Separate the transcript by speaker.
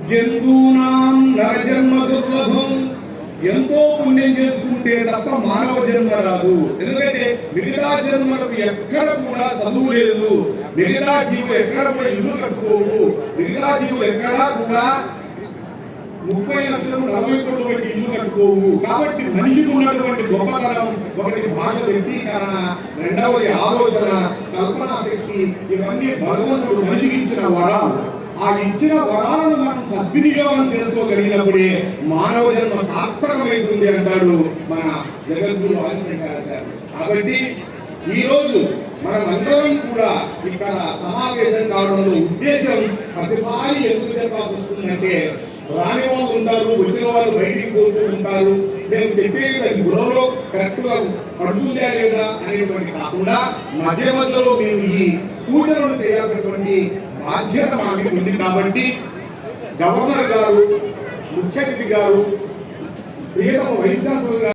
Speaker 1: జంతువునాం నరజన్మ దుర్లభం. ఎంతో పుణ్యం చేసుకుంటే తప్ప మానవ జన్మ రాదు. ఎందుకంటే మిగతా జన్మలకు ఎక్కడ కూడా చదువు లేదు, మిగతా జీవులు ఎక్కడ కూడా ఇల్లు కట్టుకోవు, మిగతా జీవులు ఎక్కడా కూడా 30 లక్షలు 40 కోట్ల ఇల్లు కట్టుకోవు. కాబట్టి మనిషికి ఉన్నటువంటి గొప్పతనం ఒకటి భాష వ్యక్తీకరణ, రెండవది ఆలోచన, కల్పనా శక్తి. ఇవన్నీ భగవంతుడు మనిషికి ఇచ్చిన వరాలు. ఆ ఇచ్చిన వరాలను మనం సద్వినియోగం చేసుకోగలిగినప్పుడే మానవ జన్మ సార్థకమైతుంది అంటాడు మన జగద్గురు ఆదిశంకరాచార్యులు. కాబట్టి ఈరోజు మనమందరం కూడా ఇక్కడ సమావేశం కావడంలో ఉద్దేశం ప్రతిసారి ఎందుకు చెప్పాల్సి వస్తుందంటే, రాని వాళ్ళు ఉంటారు, వచ్చిన వాళ్ళు బయటికి పోతూ ఉంటారు, మేము చెప్పేది అది గృహంలో కరెక్ట్ గా పడుతుందా లేదా అనేటువంటి కాకుండా మధ్య మధ్యలో మేము ఈ సూచనలు చేయాల్సినటువంటి బాధ్యత మాకు ఉంది. కాబట్టి గవర్నర్ గారు, ముఖ్య అతిథి గారు, ప్రియతమ వైస్ ఛాన్సలర్ గారు